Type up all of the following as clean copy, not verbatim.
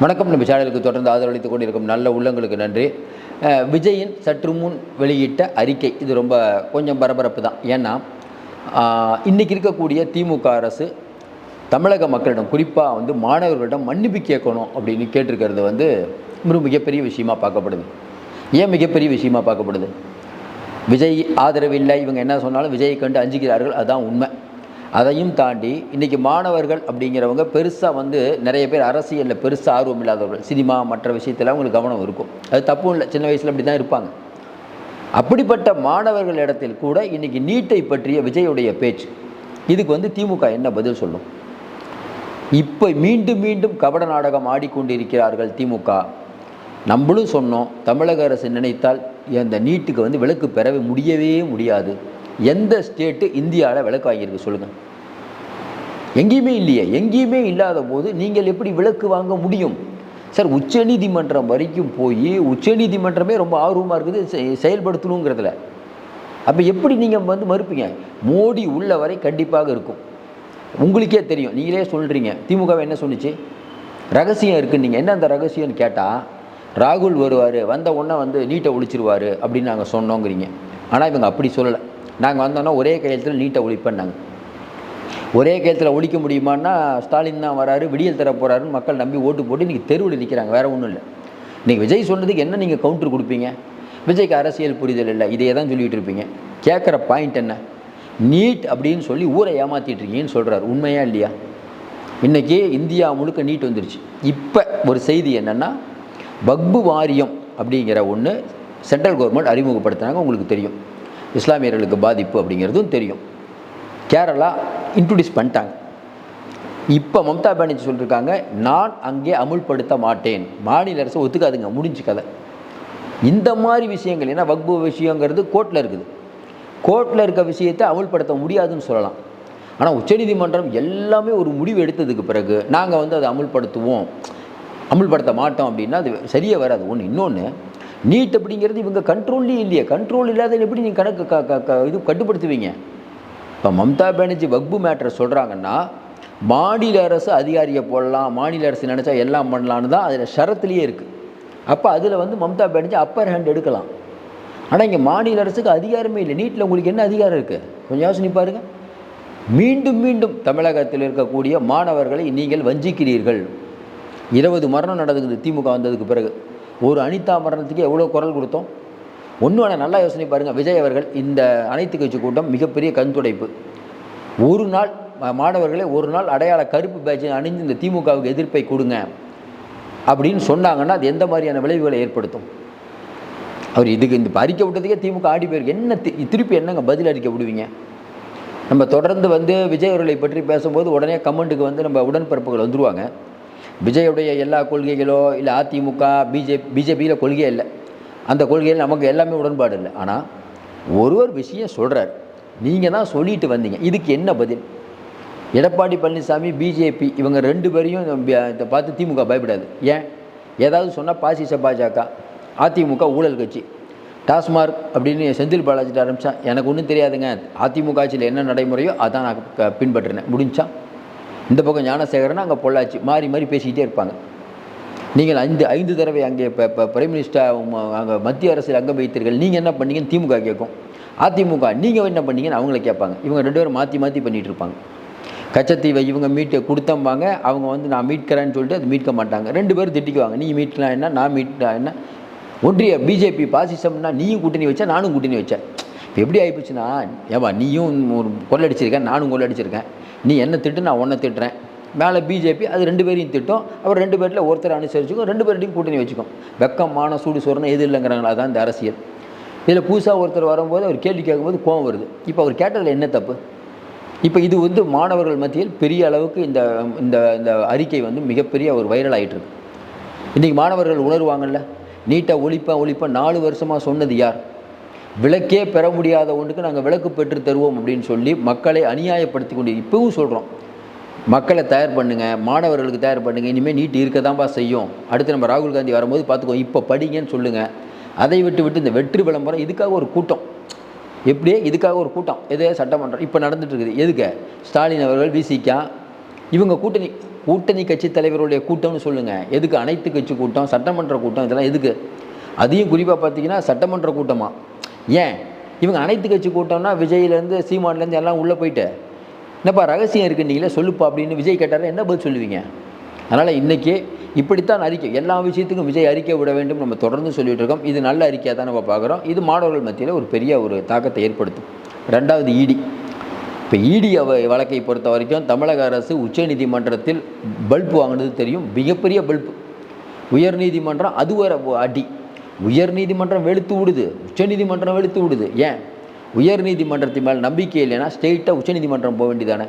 வணக்கம். நம்ம சேனலுக்கு தொடர்ந்து ஆதரவளித்துக் கொண்டிருக்கும் நல்ல உள்ளங்களுக்கு நன்றி. விஜயின் சற்று முன் வெளியிட்ட அறிக்கை இது ரொம்ப கொஞ்சம் பரபரப்பு தான். ஏன்னா இன்றைக்கி இருக்கக்கூடிய திமுக அரசு தமிழக மக்களிடம் குறிப்பாக மாணவர்களிடம் மன்னிப்பு கேட்கணும் அப்படின்னு கேட்டிருக்கிறது ஒரு மிகப்பெரிய விஷயமாக பார்க்கப்படுது. ஏன் மிகப்பெரிய விஷயமாக பார்க்கப்படுது? விஜய் ஆதரவில்லை, இவங்க என்ன சொன்னாலும் விஜயை கண்டு அஞ்சுகிறார்கள், அதுதான் உண்மை. அதையும் தாண்டி இன்றைக்கி மாணவர்கள் அப்படிங்கிறவங்க பெருசாக நிறைய பேர் அரசியலில் பெருசாக ஆர்வம் இல்லாதவர்கள். சினிமா மற்ற விஷயத்தில் அவங்களுக்கு கவனம் இருக்கும், அது தப்பும் இல்லை, சின்ன வயசில் அப்படி தான் இருப்பாங்க. அப்படிப்பட்ட மாணவர்கள் இடத்தில் கூட இன்றைக்கி நீட்டை பற்றிய விஜயுடைய பேச்சு, இதுக்கு திமுக என்ன பதில் சொல்லும்? இப்போ மீண்டும் மீண்டும் கபட நாடகம் ஆடிக்கொண்டிருக்கிறார்கள் திமுக. நம்மளும் சொன்னோம், தமிழக அரசு நினைத்தால் அந்த நீட்டுக்கு விலக்கு பெறவே முடியவே முடியாது. எந்த ஸ்டேட்டு இந்தியாவில் விலக்கு வாங்கியிருக்கு சொல்லுங்கள்? எங்கேயுமே இல்லையே. எங்கேயுமே இல்லாத போது நீங்கள் எப்படி விலக்கு வாங்க முடியும்? சார், உச்சநீதிமன்றம் வரைக்கும் போய் உச்சநீதிமன்றமே ரொம்ப ஆர்வமாக இருக்குது செயல்படுத்தணுங்கிறதுல. அப்போ எப்படி நீங்கள் மறுப்பீங்க? மோடி உள்ள வரை கண்டிப்பாக இருக்கும். உங்களுக்கே தெரியும், நீங்களே சொல்கிறீங்க. திமுகவை என்ன சொன்னிச்சு? ரகசியம் இருக்குன்னு. நீங்கள் என்ன அந்த ரகசியம்னு கேட்டால், ராகுல் வருவார், வந்த உடனே நீட்டை ஒழிச்சிருவார் அப்படின்னு நாங்கள் சொன்னோங்கிறீங்க. ஆனால் இவங்க அப்படி சொல்லலை. நாங்கள் வந்தோன்னா ஒரே கையெழுத்தில் நீட்டை ஒழிப்பேன்னாங்க. ஒரே கையெழுத்தில் ஒழிக்க முடியுமான்னா ஸ்டாலின் தான் வராரு, விடியல் தர போகிறாருன்னு மக்கள் நம்பி ஓட்டு போட்டு இன்றைக்கி தெருவில் நிற்கிறாங்க. வேறு ஒன்றும் இல்லை. இன்றைக்கி விஜய் சொன்னதுக்கு என்ன நீங்கள் கவுண்டர் கொடுப்பீங்க? விஜய்க்கு அரசியல் புரிதல் இல்லை, இதையே தான் சொல்லிகிட்டு இருப்பீங்க. கேட்குற பாயிண்ட் என்ன? நீட் அப்படின்னு சொல்லி ஊரை ஏமாற்றிட்டு இருக்கீங்கன்னு சொல்கிறார். உண்மையா இல்லையா? இன்றைக்கி இந்தியா முழுக்க நீட் வந்துருச்சு. இப்போ ஒரு செய்தி என்னென்னா, வக்பு வாரியம் அப்படிங்கிற ஒன்று சென்ட்ரல் கவர்மெண்ட் அறிமுகப்படுத்தினாங்க. உங்களுக்கு தெரியும், இஸ்லாமியர்களுக்கு பாதிப்பு அப்படிங்கிறதும் தெரியும். கேரளா இன்ட்ரடியூஸ் பண்ணிட்டாங்க. இப்போ மம்தா பானர்ஜி சொல்லியிருக்காங்க, நான் அங்கே அமுல்படுத்த மாட்டேன், மாநில அரசு ஒத்துக்காதுங்க, முடிஞ்சு கதை. இந்த மாதிரி விஷயங்கள், ஏன்னா வக்பு விஷயங்கிறது கோர்ட்டில் இருக்குது, கோர்ட்டில் இருக்க விஷயத்தை அமுல்படுத்த முடியாதுன்னு சொல்லலாம். ஆனால் உச்சநீதிமன்றம் எல்லாமே ஒரு முடிவு எடுத்ததுக்கு பிறகு நாங்கள் அதை அமுல்படுத்துவோம், அமுல்படுத்த மாட்டோம் அப்படின்னா அது சரியாக வராது. ஒன்று. இன்னொன்று, நீட் அப்படிங்கிறது இவங்க கண்ட்ரோல்லேயே இல்லையே. கண்ட்ரோல் இல்லாத எப்படி நீங்கள் இது கட்டுப்படுத்துவீங்க? இப்போ மம்தா பானர்ஜி வக்பு மேட்டரை சொல்கிறாங்கன்னா, மாநில அரசு அதிகாரியை போடலாம், மாநில அரசு நினச்சா எல்லாம் பண்ணலான்னு தான் அதில் ஷரத்துலேயே இருக்குது. அப்போ அதில் மம்தா பானர்ஜி அப்பர் ஹேண்ட் எடுக்கலாம். ஆனால் இங்கே மாநில அரசுக்கு அதிகாரமே இல்லை. நீட்டில் உங்களுக்கு என்ன அதிகாரம் இருக்குது? கொஞ்சம் யோசனை பாருங்கள். மீண்டும் மீண்டும் தமிழகத்தில் இருக்கக்கூடிய மாணவர்களை நீங்கள் வஞ்சிக்கிறீர்கள். 20 மரணம் நடக்குது திமுக வந்ததுக்கு பிறகு. ஒரு அனிதா மரணத்துக்கு எவ்வளோ குரல் கொடுத்தோம்? ஒன்று வேணால் நல்லா யோசனை பாருங்கள். விஜய் அவர்கள் இந்த அனைத்து கட்சி கூட்டம் மிகப்பெரிய கண்துடைப்பு. ஒரு நாள் மாணவர்களே ஒரு நாள் அடையாள கருப்பு பேட்சை அணிந்து இந்த திமுகவுக்கு எதிர்ப்பை கொடுங்க அப்படின்னு சொன்னாங்கன்னா அது எந்த மாதிரியான விளைவுகளை ஏற்படுத்தும்? அவர் இதுக்கு இந்த அறிக்கை விட்டதுக்கே திமுக ஆடி போயிருக்கு. என்ன திருப்பி என்னங்க பதில் அறிக்கை விடுவீங்க? நம்ம தொடர்ந்து விஜய் அவர்களை பற்றி பேசும்போது உடனே கமெண்ட்டுக்கு நம்ம உடன்பிறப்புகள் வந்துடுவாங்க. விஜயுடைய எல்லா கொள்கைகளோ இல்லை அதிமுக பிஜேபியில் கொள்கையே இல்லை, அந்த கொள்கையில் நமக்கு எல்லாமே உடன்பாடு இல்லை. ஆனால் ஒரு விஷயம் சொல்கிறார், நீங்கள் தான் சொல்லிட்டு வந்தீங்க, இதுக்கு என்ன பதில்? எடப்பாடி பழனிசாமி பிஜேபி இவங்க 2 பேரையும் இதை பார்த்து திமுக பயப்படாது. ஏன்? ஏதாவது சொன்னால் பாசிச பாஜக, அதிமுக ஊழல் கட்சி, டாஸ்மார்க் அப்படின்னு செந்தில் பாலாஜிட்டு ஆரம்பித்தா எனக்கு ஒன்றும் தெரியாதுங்க, அதிமுக ஆட்சியில் என்ன நடைமுறையோ அதான் நான் பின்பற்றினேன், முடிஞ்சா. இந்த பக்கம் ஞானசேகரன், அங்கே பொள்ளாச்சி, மாறி மாறி பேசிக்கிட்டே இருப்பாங்க. நீங்கள் 5 தடவை அங்கே இப்போ பிரைம் மினிஸ்டர் அங்கே மத்திய அரசில் அங்கே வைத்தீர்கள், நீங்கள் என்ன பண்ணீங்கன்னு திமுக கேட்கும். அதிமுக நீங்கள் என்ன பண்ணீங்கன்னு அவங்கள கேட்பாங்க. இவங்க 2 பேரும் மாற்றி மாற்றி பண்ணிகிட்டு இருப்பாங்க. கச்சத்தீவை இவங்க மீட்டு கொடுத்தம்பாங்க, அவங்க நான் மீட்கிறேன்னு சொல்லிட்டு அது மீட்க மாட்டாங்க. 2 பேரும் திட்டிக்குவாங்க, நீ மீட்கலாம் என்ன, நான் மீட்கலாம் என்ன. ஒன்றிய பிஜேபி பாசிசம்னா நீயும் கூட்டணி வச்சா நானும் கூட்டணி வச்சேன். இப்போ எப்படி ஆகிப்போச்சுன்னா, ஏவா நீயும் ஒரு கொள்ளடிச்சிருக்கேன், நானும் கொள்ளடிச்சிருக்கேன், நீ என்ன திட்டு நான் ஒன்றை திட்டுறேன், மேலே பிஜேபி அது 2 பேரையும் திட்டம், அவர் 2 பேரில் ஒருத்தர் அனுசரிச்சுக்கும், 2 பேர்டையும் கூட்டணி வச்சுக்கும். வெக்கம் மான சூடு சொரணம் எது இல்லைங்கிறாங்களா? அதான் இந்த அரசியல். இதில் புதுசாக ஒருத்தர் வரும்போது அவர் கேள்வி கேட்கும்போது கோவம் வருது. இப்போ அவர் கேட்டதில் என்ன தப்பு? இப்போ இது மாணவர்கள் மத்தியில் பெரிய அளவுக்கு இந்த இந்த அறிக்கை மிகப்பெரிய ஒரு வைரல் ஆகிட்டுருக்கு. இன்றைக்கி மாணவர்கள் உணர்வாங்கல்ல, நீட்டை ஒழிப்பேன் 4 வருஷமாக சொன்னது யார்? விளக்கே பெற முடியாத ஒன்றுக்கு நாங்கள் விளக்கு பெற்று தருவோம் அப்படின்னு சொல்லி மக்களை அநியாயப்படுத்தி கொண்டு இப்பவும் சொல்கிறோம். மக்களை தயார் பண்ணுங்கள், மாணவர்களுக்கு தயார் பண்ணுங்கள், இனிமேல் நீட் இருக்க தான்ப்பா செய்யும், அடுத்து நம்ம ராகுல் காந்தி வரும்போது பார்த்துக்கோ, இப்போ படிங்கன்னு சொல்லுங்கள். அதை விட்டு இந்த வெற்றி விளம்பரம், இதுக்காக ஒரு கூட்டம், எப்படியே இதுக்காக ஒரு கூட்டம், எதே சட்டமன்றம் இப்போ நடந்துகிட்டு இருக்குது. எதுக்கு? ஸ்டாலின் அவர்கள் விசிகா இவங்க கூட்டணி கட்சி தலைவருடைய கூட்டம்னு சொல்லுங்கள். எதுக்கு அனைத்து கட்சி கூட்டம், சட்டமன்ற கூட்டம், இதெல்லாம் எதுக்கு? அதையும் குறிப்பாக பார்த்தீங்கன்னா சட்டமன்ற கூட்டமாக. ஏன் இவங்க அனைத்து கட்சி கூட்டம்னா விஜயிலேருந்து சீமான்லேருந்து எல்லாம் உள்ளே போயிட்டு என்னப்பா ரகசியம் இருக்குன்னீங்களே சொல்லுப்பா அப்படின்னு விஜய் கேட்டார், என்ன பதில் சொல்லுவீங்க? அதனால் இன்றைக்கி இப்படித்தான் அறிக்கை, எல்லா விஷயத்துக்கும் விஜய் அறிக்கை விட வேண்டும் நம்ம தொடர்ந்து சொல்லிகிட்டு இருக்கோம். இது நல்ல அறிக்கையாக தான் நம்ம பார்க்குறோம். இது மாணவர்கள் மத்தியில் ஒரு பெரிய ஒரு தாக்கத்தை ஏற்படுத்தும். ரெண்டாவது இடி. இப்போ இடி வழக்கை பொறுத்த வரைக்கும் தமிழக அரசு உச்சநீதிமன்றத்தில் பல்பு வாங்கினது தெரியும், மிகப்பெரிய பல்பு. உயர்நீதிமன்றம் அது ஒரு அடி. உயர்நீதிமன்றம் வெளுத்து விடுது, உச்சநீதிமன்றம் வெளுத்து விடுது. ஏன் உயர்நீதிமன்றத்தின் மேல் நம்பிக்கை இல்லைன்னா ஸ்ட்ரெயிட்டாக உச்சநீதிமன்றம் போக வேண்டியதானே?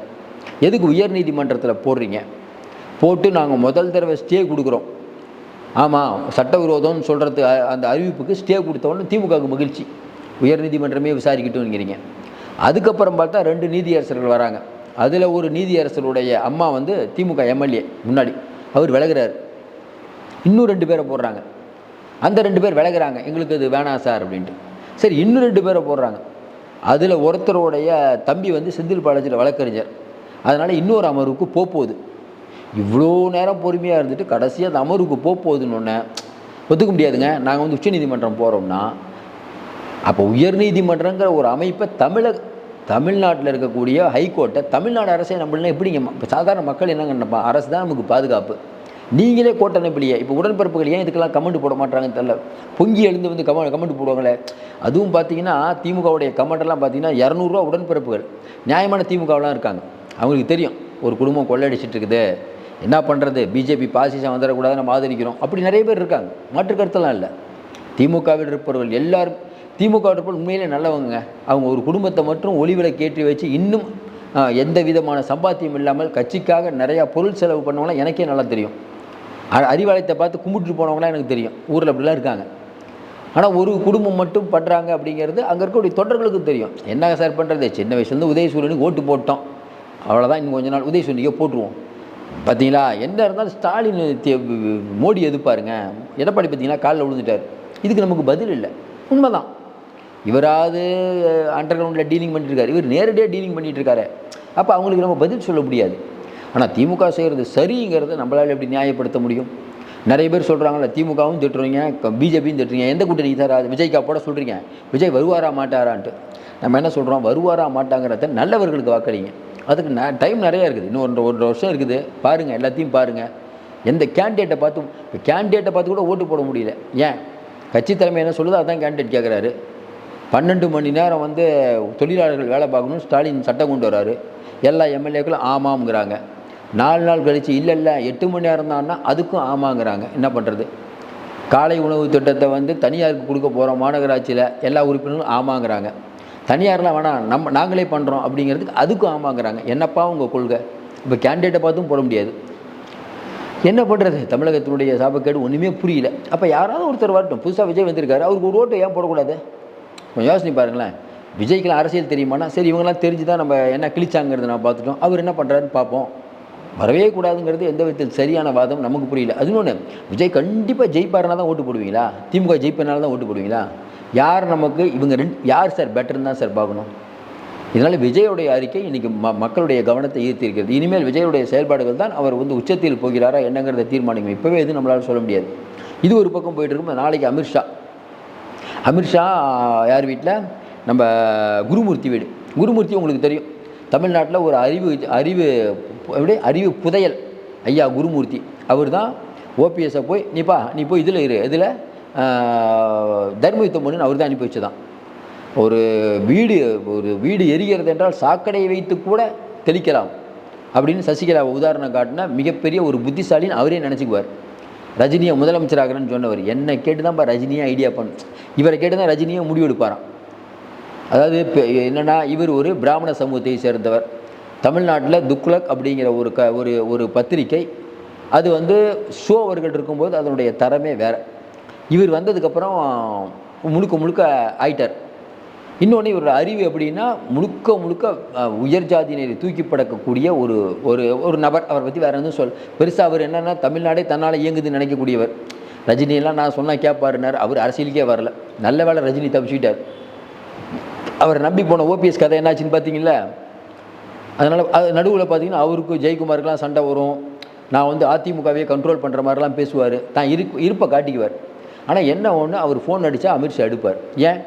எதுக்கு உயர்நீதிமன்றத்தில் போடுறீங்க? போட்டு நாங்கள் முதல் தடவை ஸ்டே கொடுக்குறோம். ஆமாம், சட்டவிரோதம்னு சொல்கிறது அந்த அறிவிப்புக்கு ஸ்டே கொடுத்தோன்னு திமுகவுக்கு மகிழ்ச்சி, உயர்நீதிமன்றமே விசாரிக்கட்டும்ங்கிறீங்க. அதுக்கப்புறம் பார்த்தா 2 நீதியரசர்கள் வராங்க. அதில் ஒரு நீதியரசருடைய அம்மா வந்து திமுக எம்எல்ஏ முன்னாடி, அவர் விலகிறார். இன்னும் 2 பேரை போடுறாங்க. அந்த 2 பேர் விலகிறாங்க, எங்களுக்கு அது வேணாம் சார் அப்படின்ட்டு. சரி, இன்னும் 2 பேரை போடுறாங்க. அதில் ஒருத்தருடைய தம்பி வந்து செந்தில் பாலாஜியில் வழக்கறிஞர், அதனால் இன்னொரு அமர்வுக்கு போகுது. இவ்வளோ நேரம் பொறுமையாக இருந்துட்டு கடைசியாக அந்த அமர்வுக்கு போகுதுன்னு ஒன்று ஒத்துக்க முடியாதுங்க. நாங்கள் வந்து உச்சநீதிமன்றம் போகிறோம்னா அப்போ உயர்நீதிமன்றங்கிற ஒரு அமைப்பை தமிழ்நாட்டில் இருக்கக்கூடிய ஹைகோர்ட்டை தமிழ்நாடு அரசே நம்மளா எப்படிங்க? இப்போ சாதாரண மக்கள் என்னங்க நினைப்பா, அரசு தான் நமக்கு பாதுகாப்பு, நீங்களே கோர்ட் அனுப்பலையே. இப்போ உடன்பிறப்புகள் ஏன் இதுக்கெல்லாம் கமெண்ட் போட மாட்டாங்கன்னு தெரியல. பொங்கி எழுந்து வந்து கமெண்ட் போடுவாங்களே. அதுவும் பார்த்தீங்கன்னா திமுகவுடைய கமெண்டெல்லாம் பார்த்தீங்கன்னா 200 ரூபா உடன்பிறப்புகள், நியாயமான திமுகவெலாம் இருக்காங்க. அவங்களுக்கு தெரியும் ஒரு குடும்பம் கொள்ளடிச்சிட்டு இருக்குது, என்ன பண்ணுறது, பிஜேபி பாசிசம் வந்துடக்கூடாது, நம்ம ஆதரிக்கிறோம், அப்படி நிறைய பேர் இருக்காங்க. மாற்று கருத்தெல்லாம் இல்லை. திமுகவில் இருப்பவர்கள் எல்லாரும் திமுகவில் இருப்பவர்கள் உண்மையிலே நல்லவங்க. அவங்க ஒரு குடும்பத்தை மட்டும் ஒளிவிலக்கு ஏற்றி வச்சு இன்னும் எந்த விதமான சம்பாத்தியம் இல்லாமல் கட்சிக்காக நிறையா பொருள் செலவு பண்ணவங்களாம் எனக்கே நல்லா தெரியும். அறிவாலயத்தை பார்த்து கும்பிட்டு போனவங்களாம் எனக்கு தெரியும். ஊரில் அப்படிலாம் இருக்காங்க. ஆனால் ஒரு குடும்பம் மட்டும் பண்ணுறாங்க அப்படிங்கிறது அங்கே இருக்கக்கூடிய தொண்டர்களுக்கு தெரியும். என்ன சார் பண்ணுறது, சின்ன வயசுலேருந்து உதயசூரியனுக்கு ஓட்டு போட்டோம், அவ்வளோதான், இன்னும் கொஞ்ச நாள் உதயசூரியனுக்கே போட்டுருவோம். பார்த்தீங்களா, என்ன இருந்தாலும் ஸ்டாலின் மோடி எதிர்ப்பாருங்க, எடப்பாடி பார்த்தீங்கன்னா காலில் விழுந்துட்டார். இதுக்கு நமக்கு பதில் இல்லை. உண்மைதான், இவராவது அண்டர் கிரவுண்டில் டீலிங் பண்ணிட்டுருக்காரு, இவர் நேரடியாக டீலிங் பண்ணிகிட்ருக்காரு. அப்போ அவங்களுக்கு நம்ம பதில் சொல்ல முடியாது. ஆனால் திமுக செய்கிறது சரிங்கிறத நம்மளால் எப்படி நியாயப்படுத்த முடியும்? நிறைய பேர் சொல்கிறாங்கல்ல, திமுகவும் திட்டுறீங்க, பிஜேபியும் திட்டுறீங்க, எந்த கூட்டணி சார் அது விஜய்க்கா போட சொல்கிறீங்க, விஜய் வருவாரா மாட்டாரான்ட்டு. நம்ம என்ன சொல்கிறோம், வருவாரா மாட்டாங்கிறத நல்லவர்களுக்கு வாக்களிங்க. அதுக்கு டைம் நிறையா இருக்குது, இன்னும் 1 வருஷம் இருக்குது. பாருங்கள், எல்லாத்தையும் பாருங்கள். எந்த கேண்டிடேட்டை பார்த்து கூட ஓட்டு போட முடியல. ஏன்? கட்சி தலைமை என்ன சொல்லுதோ அதான் கேண்டிடேட் கேட்குறாரு. 12 மணி நேரம் வந்து தொழிலாளர்கள் வேலை பார்க்கணும், ஸ்டாலின் சட்டம் கொண்டு வராரு. எல்லா எம்எல்ஏக்களும் ஆமாங்கிறாங்க. 4 நாள் கழித்து இல்லை 8 மணி நேரம் தான்னா அதுக்கும் ஆமாங்கிறாங்க. என்ன பண்ணுறது? காலை உணவு திட்டத்தை வந்து தனியாருக்கு கொடுக்க போகிறோம், மாநகராட்சியில் எல்லா உறுப்பினர்களும் ஆமாங்கிறாங்க. தனியார்லாம் வேணாம், நாங்களே பண்ணுறோம் அப்படிங்கிறதுக்கு அதுக்கும் ஆமாங்கிறாங்க. என்னப்பா உங்கள் கொள்கை? இப்போ கேண்டிடேட்டை பார்த்தும் போட முடியாது. என்ன பண்ணுறது? தமிழகத்தினுடைய சாபக்கேடு ஒன்றுமே புரியல. அப்போ யாராவது ஒருத்தர் வரட்டும், புதுசாக விஜய் வந்திருக்காரு, அவருக்கு ஒரு ஓட்டு ஏன் போடக்கூடாது? கொஞ்சம் யோசனை பாருங்களேன். விஜய்க்கெலாம் அரசியல் தெரியுமானா, சரி இவங்கெல்லாம் தெரிஞ்சு தான் நம்ம என்ன கிழிச்சாங்கிறத நான் பார்த்துட்டோம், அவர் என்ன பண்ணுறாருன்னு பார்ப்போம். வரவே கூடாதுங்கிறது எந்த விதத்தில் சரியான வாதம் நமக்கு புரியல. அது இன்னொன்று, விஜய் கண்டிப்பாக ஜெயிப்பாருனா தான் ஓட்டு போடுவீங்களா? திமுக ஜெயிப்பனால தான் ஓட்டு போடுவீங்களா? யார் நமக்கு இவங்க யார் சார் பெட்டர்னு தான் சார் பார்க்கணும். இதனால் விஜயோடைய அறிக்கை இன்றைக்கி மக்களுடைய கவனத்தை ஈர்த்திருக்கிறது. இனிமேல் விஜயோடைய செயல்பாடுகள் தான் அவர் வந்து உச்சத்தில் போகிறாரா என்னங்கிறத தீர்மானிக்கும். இப்போவே எதுவும் நம்மளால் சொல்ல முடியாது. இது ஒரு பக்கம் போயிட்டு இருக்கும். நாளைக்கு அமித்ஷா யார் வீட்டில்? நம்ம குருமூர்த்தி வீடு. குருமூர்த்தி உங்களுக்கு தெரியும், தமிழ்நாட்டில் ஒரு அறிவு புதையல் ஐயா குருமூர்த்தி. அவர் தான் ஓபிஎஸ்ஸை போய் நீ போய் இதில் இதில் தர்மயுத்தம் பண்ணுன்னு அவர் தான் அனுப்பி வச்சுதான். ஒரு வீடு எரிகிறது என்றால் சாக்கடையை வைத்து கூட தெளிக்கலாம் அப்படின்னு சசிகலா உதாரணம் காட்டினா மிகப்பெரிய ஒரு புத்திசாலின்னு அவரே நினச்சிக்குவார். ரஜினியை முதலமைச்சராகிறேன்னு சொன்னவர் என்னை கேட்டு தான்ப்பா ரஜினியை ஐடியா பண்ணும், இவரை கேட்டு தான் ரஜினியை முடிவெடுப்பாராம். அதாவது என்னென்னா, இவர் ஒரு பிராமண சமூகத்தை சேர்ந்தவர். தமிழ்நாட்டில் துக்ளக் அப்படிங்கிற ஒரு பத்திரிகை, அது வந்து ஷோ அவர்கள் இருக்கும்போது அதனுடைய தரமே வேறு. இவர் வந்ததுக்கப்புறம் முழுக்க ஆயிட்டார். இன்னொன்று, இவரோட அறிவு எப்படின்னா முழுக்க உயர் ஜாதியினரை தூக்கி படக்கக்கூடிய ஒரு நபர். அவரை பற்றி வேறு எதுவும் பெருசாக அவர் என்னென்னா தமிழ்நாடே தன்னால் இயங்குதுன்னு நினைக்கக்கூடியவர். ரஜினியெல்லாம் நான் சொன்னால் கேட்பாருன்னார். அவர் அரசியலுக்கே வரல. நல்ல வேளை ரஜினி தப்பிச்சுக்கிட்டார். அவர் நம்பி போன ஓபிஎஸ் கதை என்னாச்சுன்னு பார்த்தீங்களா? அதனால் அது நடுவில் பார்த்தீங்கன்னா அவருக்கு ஜெயக்குமாருக்கெலாம் சண்டை வரும். நான் வந்து அதிமுகவையே கண்ட்ரோல் பண்ணுற மாதிரிலாம் பேசுவார். தான் இருப்பை காட்டிக்குவார். ஆனால் என்ன ஒன்று, அவர் ஃபோன் அடித்தா அமித்ஷா எடுப்பார். ஏன்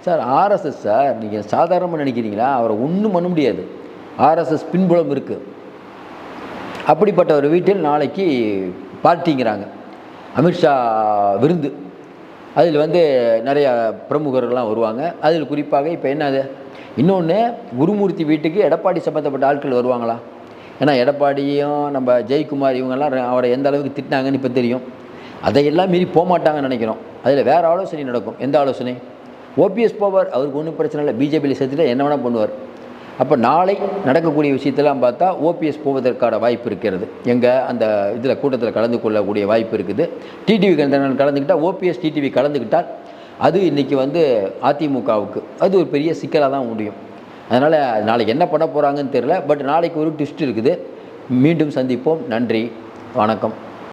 சார்? ஆர்எஸ்எஸ் சார், நீங்கள் சாதாரணமாக நினைக்கிறீங்களா? அவரை ஒன்றும் பண்ண முடியாது. ஆர்எஸ்எஸ் பின்புலம் இருக்குது. அப்படிப்பட்ட ஒரு வீட்டில் நாளைக்கு பார்ட்டிங்கிறாங்க, அமித்ஷா விருந்து. அதில் வந்து நிறையா பிரமுகர்கள்லாம் வருவாங்க. அதில் குறிப்பாக இப்போ என்னது, இன்னொன்று, குருமூர்த்தி வீட்டுக்கு எடப்பாடி சம்மந்தப்பட்ட ஆட்கள் வருவாங்களா? ஏன்னா எடப்பாடியும் நம்ம ஜெயக்குமார் இவங்கெல்லாம் அவரை எந்த அளவுக்கு திட்டினாங்கன்னு இப்போ தெரியும். அதையெல்லாம் மீறி போகமாட்டாங்கன்னு நினைக்கிறோம். அதில் வேறு ஆலோசனை நடக்கும். எந்த ஆலோசனை? ஓபிஎஸ் போவார், அவருக்கு ஒன்றும் பிரச்சனை இல்லை, பிஜேபியில் சேர்த்துட்டு என்ன வேணால் பண்ணுவார். அப்போ நாளை நடக்கக்கூடிய விஷயத்தெல்லாம் பார்த்தா ஓபிஎஸ் போவதற்கான வாய்ப்பு இருக்கிறது. எங்கள் அந்த இதில் கூட்டத்தில் கலந்து கொள்ளக்கூடிய வாய்ப்பு இருக்குது. டிடிவி கலந்துக்கிட்டால், ஓபிஎஸ் டிடிவி கலந்துக்கிட்டால் அது இன்றைக்கி வந்து அதிமுகவுக்கு அது ஒரு பெரிய சிக்கலாக தான் முடியும். அதனால் நாளைக்கு என்ன பண்ண போகிறாங்கன்னு தெரியல. பட் நாளைக்கு ஒரு ட்விஸ்ட் இருக்குது. மீண்டும் சந்திப்போம். நன்றி, வணக்கம்.